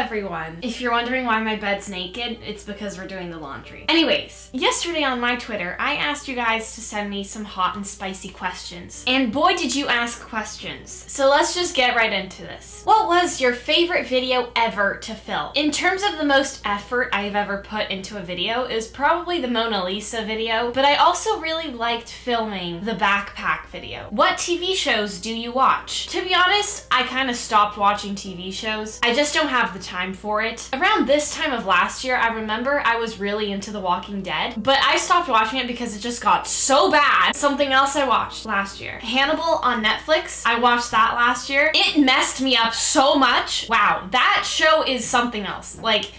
everyone. If you're wondering why my bed's naked, it's because we're doing the laundry. Anyways, yesterday on my Twitter, I asked you guys to send me some hot and spicy questions. And boy, did you ask questions. So let's just get right into this. What was your favorite video ever to film? In terms of the most effort I've ever put into a video is probably the Mona Lisa video, but I also really liked filming the backpack video. What TV shows do you watch? To be honest, I kind of stopped watching TV shows. I just don't have the time for it. Around this time of last year, I remember I was really into The Walking Dead, but I stopped watching it because it just got so bad. Something else I watched last year. Hannibal on Netflix. I watched that last year. It messed me up so much. Wow, that show is something else. Like,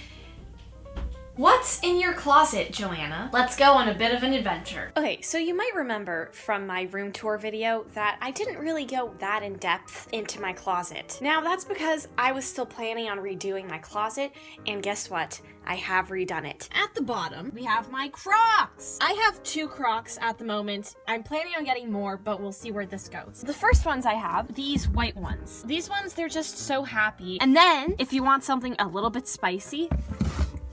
what's in your closet, Joanna? Let's go on a bit of an adventure. Okay, so you might remember from my room tour video that I didn't really go that in depth into my closet. Now, that's because I was still planning on redoing my closet, and guess what? I have redone it. At the bottom, we have my Crocs. I have 2 Crocs at the moment. I'm planning on getting more, but we'll see where this goes. The first ones I have, these white ones. These ones, they're just so happy. And then, if you want something a little bit spicy,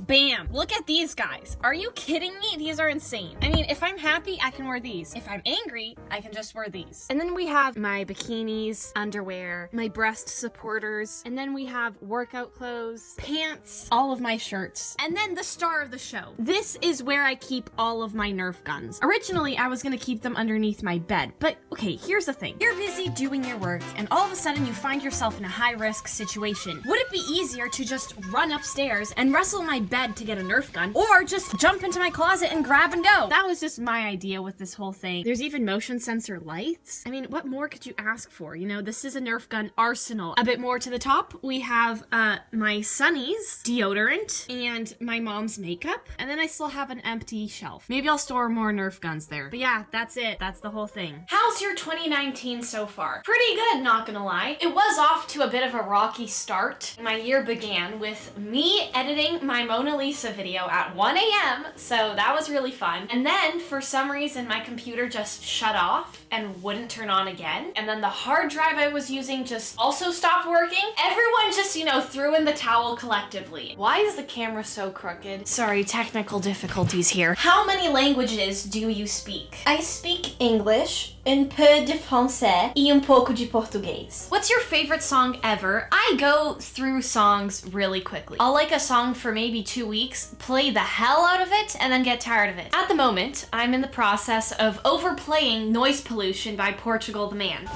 bam! Look at these guys. Are you kidding me? These are insane. I mean, if I'm happy, I can wear these. If I'm angry, I can just wear these. And then we have my bikinis, underwear, my breast supporters, and then we have workout clothes, pants, all of my shirts, and then the star of the show. This is where I keep all of my Nerf guns. Originally, I was gonna keep them underneath my bed, but okay, here's the thing. You're busy doing your work, and all of a sudden you find yourself in a high-risk situation. Would it be easier to just run upstairs and wrestle my bed to get a Nerf gun, or just jump into my closet and grab and go? That was just my idea with this whole thing. There's even motion sensor lights. I mean, what more could you ask for? You know, this is a Nerf gun arsenal. A bit more to the top, we have my Sunny's deodorant and my mom's makeup, and then I still have an empty shelf. Maybe I'll store more Nerf guns there. But yeah, that's it. That's the whole thing. How's your 2019 so far? Pretty good, not gonna lie. It was off to a bit of a rocky start. My year began with me editing my Mona Lisa video at 1 a.m. so that was really fun. And then for some reason my computer just shut off and wouldn't turn on again. And then the hard drive I was using just also stopped working. Everyone just, you know, threw in the towel collectively. Why is the camera so crooked? Sorry, technical difficulties here. How many languages do you speak? I speak English, un peu de français, e un pouco de português. What's your favorite song ever? I go through songs really quickly. I'll like a song for maybe 2 weeks, play the hell out of it, and then get tired of it. At the moment, I'm in the process of overplaying Noise Pollution by Portugal the Man.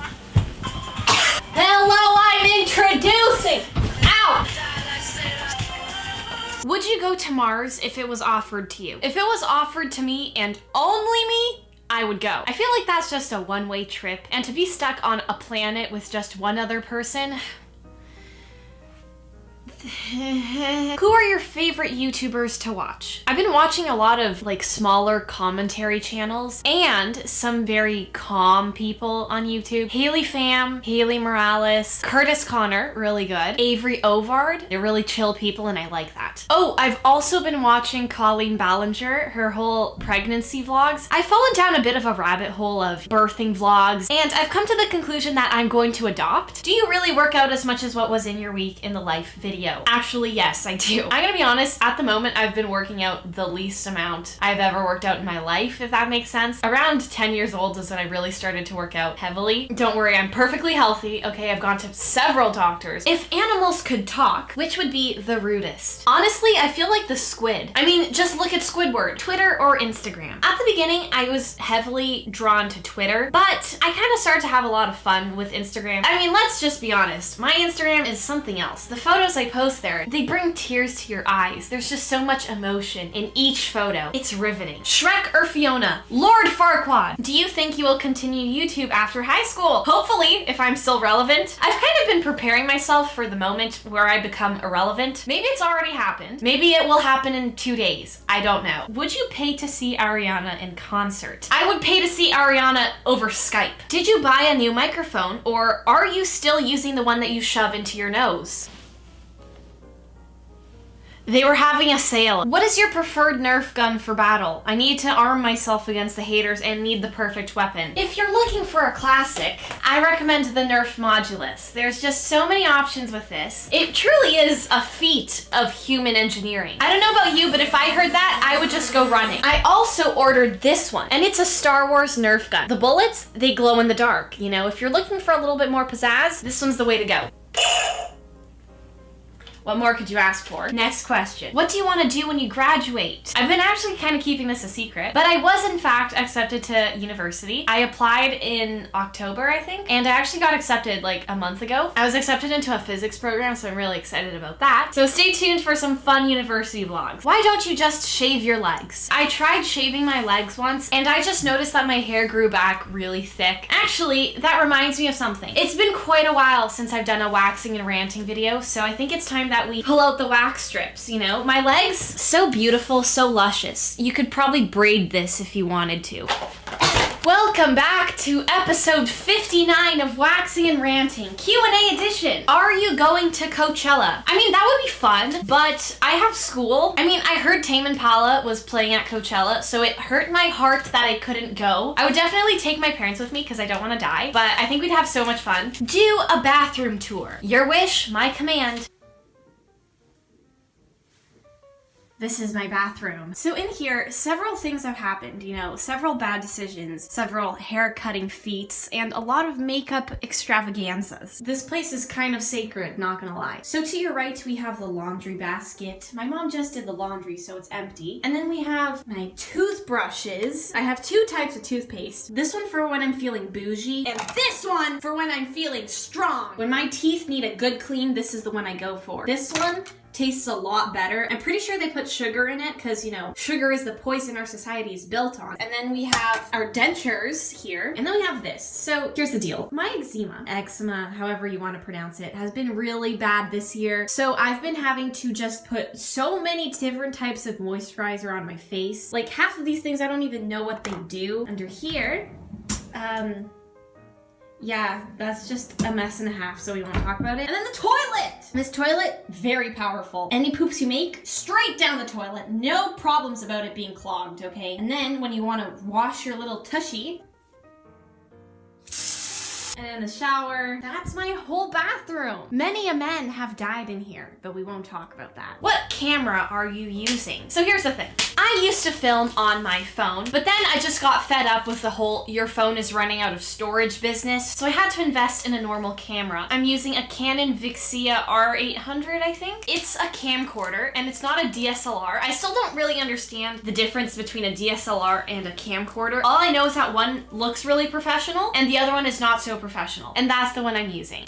Hello, I'm introducing! Ow! Would you go to Mars if it was offered to you? If it was offered to me and only me, I would go. I feel like that's just a one-way trip, and to be stuck on a planet with just one other person, who are your favorite YouTubers to watch? I've been watching a lot of like smaller commentary channels and some very calm people on YouTube. Haley Pham, Haley Morales, Curtis Connor, really good. Avery Ovard, they're really chill people and I like that. Oh, I've also been watching Colleen Ballinger, her whole pregnancy vlogs. I've fallen down a bit of a rabbit hole of birthing vlogs and I've come to the conclusion that I'm going to adopt. Do you really work out as much as what was in your week in the life video? Actually, yes, I do. I'm gonna be honest, at the moment, I've been working out the least amount I've ever worked out in my life, if that makes sense. Around 10 years old is when I really started to work out heavily. Don't worry, I'm perfectly healthy. Okay, I've gone to several doctors. If animals could talk, which would be the rudest? Honestly, I feel like the squid. I mean, just look at Squidward, Twitter or Instagram. At the beginning, I was heavily drawn to Twitter, but I kind of started to have a lot of fun with Instagram. I mean, let's just be honest. My Instagram is something else. The photos I post there, they bring tears to your eyes. There's just so much emotion in each photo. It's riveting. Shrek or Fiona? Lord Farquaad. Do you think you will continue YouTube after high school? Hopefully, if I'm still relevant. I've kind of been preparing myself for the moment where I become irrelevant. Maybe it's already happened. Maybe it will happen in 2 days. I don't know. Would you pay to see Ariana in concert? I would pay to see Ariana over Skype. Did you buy a new microphone or are you still using the one that you shove into your nose? They were having a sale. What is your preferred Nerf gun for battle? I need to arm myself against the haters and need the perfect weapon. If you're looking for a classic, I recommend the Nerf Modulus. There's just so many options with this. It truly is a feat of human engineering. I don't know about you, but if I heard that, I would just go running. I also ordered this one, and it's a Star Wars Nerf gun. The bullets, they glow in the dark. You know, if you're looking for a little bit more pizzazz, this one's the way to go. What more could you ask for? Next question. What do you want to do when you graduate? I've been actually kind of keeping this a secret, but I was in fact accepted to university. I applied in October, I think, and I actually got accepted like a month ago. I was accepted into a physics program, so I'm really excited about that. So stay tuned for some fun university vlogs. Why don't you just shave your legs? I tried shaving my legs once, and I just noticed that my hair grew back really thick. Actually, that reminds me of something. It's been quite a while since I've done a waxing and ranting video, so I think it's time that we pull out the wax strips, you know? My legs, so beautiful, so luscious. You could probably braid this if you wanted to. Welcome back to episode 59 of Waxing and Ranting, Q&A edition. Are you going to Coachella? I mean, that would be fun, but I have school. I mean, I heard Tame Impala was playing at Coachella, so it hurt my heart that I couldn't go. I would definitely take my parents with me because I don't want to die, but I think we'd have so much fun. Do a bathroom tour. Your wish, my command. This is my bathroom. So in here, several things have happened, you know, several bad decisions, several hair cutting feats, and a lot of makeup extravaganzas. This place is kind of sacred, not gonna lie. So to your right, we have the laundry basket. My mom just did the laundry, so it's empty. And then we have my toothbrushes. I have two types of toothpaste. This one for when I'm feeling bougie, and this one for when I'm feeling strong. When my teeth need a good clean, this is the one I go for. This one tastes a lot better. I'm pretty sure they put sugar in it because, you know, sugar is the poison our society is built on. And then we have our dentures here, and then we have this. So here's the deal. My eczema, however you want to pronounce it, has been really bad this year. So I've been having to just put so many different types of moisturizer on my face. Like half of these things, I don't even know what they do. Under here, yeah, that's just a mess and a half, so we won't talk about it. And then the toilet! This toilet, very powerful. Any poops you make, straight down the toilet. No problems about it being clogged, okay? And then when you want to wash your little tushy, and the shower. That's my whole bathroom. Many a men have died in here, but we won't talk about that. What camera are you using? So here's the thing. I used to film on my phone, but then I just got fed up with the whole your phone is running out of storage business, so I had to invest in a normal camera. I'm using a Canon Vixia R800, I think. It's a camcorder, and it's not a DSLR. I still don't really understand the difference between a DSLR and a camcorder. All I know is that one looks really professional, and the other one is not so professional, and that's the one I'm using.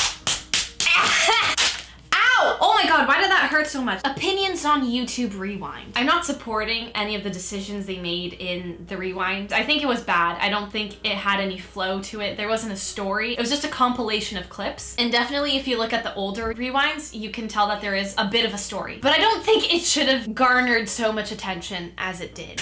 Ow! Oh my god, why did that hurt so much? Opinions on YouTube Rewind. I'm not supporting any of the decisions they made in the Rewind. I think it was bad. I don't think it had any flow to it. There wasn't a story. It was just a compilation of clips. And definitely if you look at the older Rewinds, you can tell that there is a bit of a story. But I don't think it should have garnered so much attention as it did.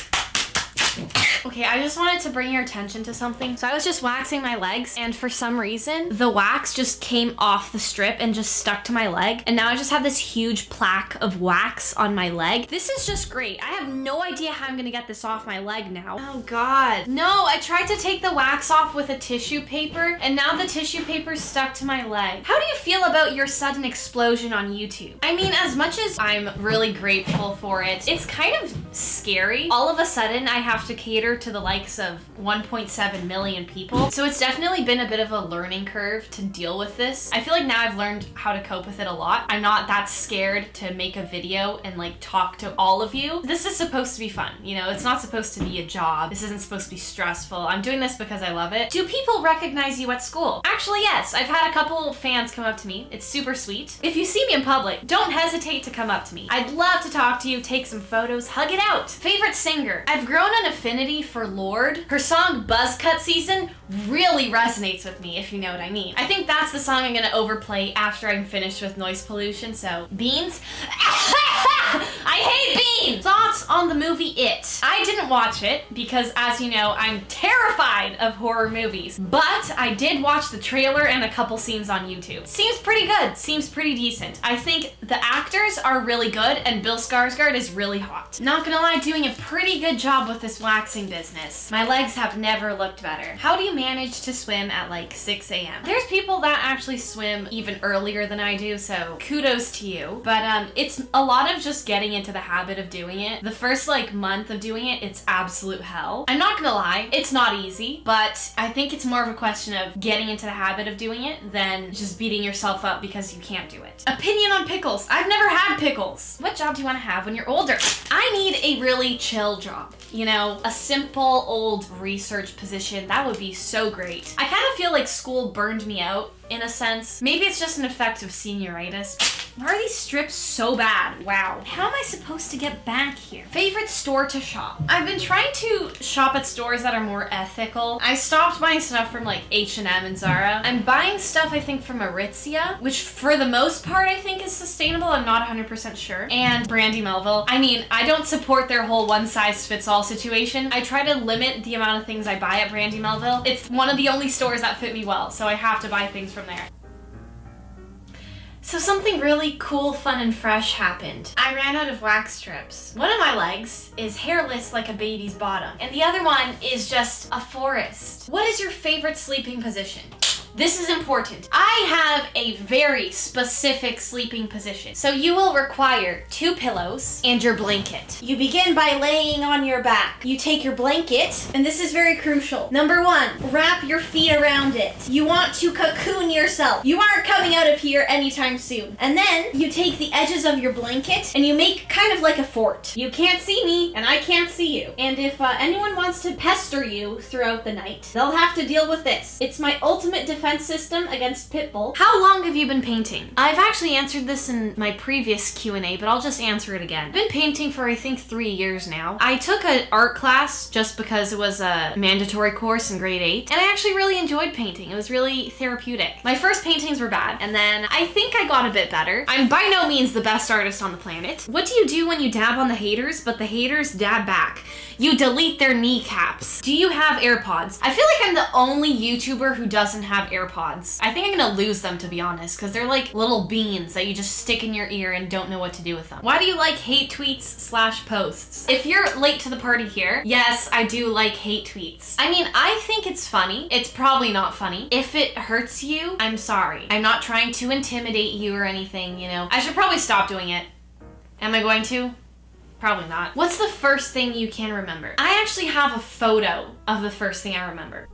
Okay, I just wanted to bring your attention to something. So I was just waxing my legs, and for some reason, the wax just came off the strip and just stuck to my leg. And now I just have this huge plaque of wax on my leg. This is just great. I have no idea how I'm gonna get this off my leg now. Oh God. No, I tried to take the wax off with a tissue paper, and now the tissue paper's stuck to my leg. How do you feel about your sudden explosion on YouTube? I mean, as much as I'm really grateful for it, it's kind of scary. All of a sudden, I have to cater to the likes of 1.7 million people. So it's definitely been a bit of a learning curve to deal with this. I feel like now I've learned how to cope with it a lot. I'm not that scared to make a video and like talk to all of you. This is supposed to be fun, you know? It's not supposed to be a job. This isn't supposed to be stressful. I'm doing this because I love it. Do people recognize you at school? Actually, yes. I've had a couple fans come up to me. It's super sweet. If you see me in public, don't hesitate to come up to me. I'd love to talk to you, take some photos, hug it out. Favorite singer? I've grown an affinity for Lorde. Her song Buzzcut Season really resonates with me, if you know what I mean. I think that's the song I'm gonna overplay after I'm finished with noise pollution, so beans. I hate beans! Thoughts on the movie It? I didn't watch it because, as you know, I'm terrified of horror movies. But I did watch the trailer and a couple scenes on YouTube. Seems pretty good. Seems pretty decent. I think the actors are really good and Bill Skarsgård is really hot. Not gonna lie, doing a pretty good job with this waxing business. My legs have never looked better. How do you manage to swim at like 6 a.m.? There's people that actually swim even earlier than I do, so kudos to you. But it's a lot of just getting into the habit of doing it. The first like month of doing it, it's absolute hell. I'm not gonna lie, it's not easy, but I think it's more of a question of getting into the habit of doing it than just beating yourself up because you can't do it. Opinion on pickles. I've never had pickles. What job do you want to have when you're older? I need a really chill job. You know, a simple old research position. That would be so great. I kind of feel like school burned me out in a sense. Maybe it's just an effect of senioritis. Why are these strips so bad? Wow. How am I supposed to get back here? Favorite store to shop? I've been trying to shop at stores that are more ethical. I stopped buying stuff from like H&M and Zara. I'm buying stuff I think from Aritzia, which for the most part I think is sustainable. I'm not 100% sure. And Brandy Melville. I mean, I don't support their whole one-size-fits-all situation. I try to limit the amount of things I buy at Brandy Melville. It's one of the only stores that fit me well, so I have to buy things from there. So something really cool, fun, and fresh happened. I ran out of wax strips. One of my legs is hairless like a baby's bottom, and the other one is just a forest. What is your favorite sleeping position? This is important. I have a very specific sleeping position. So you will require 2 pillows and your blanket. You begin by laying on your back. You take your blanket, and this is very crucial. Number 1, wrap your feet around it. You want to cocoon yourself. You aren't coming out of here anytime soon. And then you take the edges of your blanket and you make kind of like a fort. You can't see me and I can't see you. And if anyone wants to pester you throughout the night, they'll have to deal with this. It's my ultimate defense system against Pitbull. How long have you been painting? I've actually answered this in my previous Q&A, but I'll just answer it again. I've been painting for I think 3 years now. I took an art class just because it was a mandatory course in grade 8, and I actually really enjoyed painting. It was really therapeutic. My first paintings were bad, and then I think I got a bit better. I'm by no means the best artist on the planet. What do you do when you dab on the haters, but the haters dab back? You delete their kneecaps. Do you have AirPods? I feel like I'm the only YouTuber who doesn't have AirPods. I think I'm gonna lose them, to be honest, because they're like little beans that you just stick in your ear and don't know what to do with them. Why do you like hate tweets/posts? If you're late to the party here, yes, I do like hate tweets. I mean, I think it's funny. It's probably not funny. If it hurts you, I'm sorry. I'm not trying to intimidate you or anything, you know. I should probably stop doing it. Am I going to? Probably not. What's the first thing you can remember? I actually have a photo of the first thing I remember.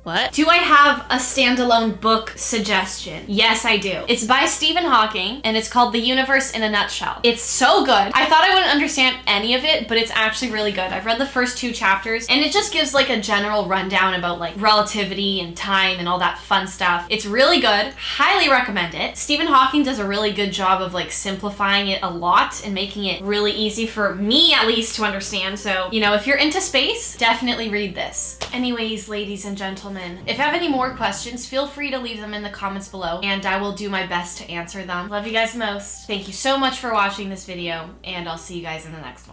What? Do I have a standalone book suggestion? Yes, I do. It's by Stephen Hawking, and it's called The Universe in a Nutshell. It's so good. I thought I wouldn't understand any of it, but it's actually really good. I've read the first 2 chapters, and it just gives like a general rundown about like relativity and time and all that fun stuff. It's really good. Highly recommend it. Stephen Hawking does a really good job of like simplifying it a lot and making it really easy for me at least to understand. So, you know, if you're into space, definitely read this. Anyways, ladies and gentlemen, if you have any more questions, feel free to leave them in the comments below, and I will do my best to answer them. Love you guys the most. Thank you so much for watching this video, and I'll see you guys in the next one.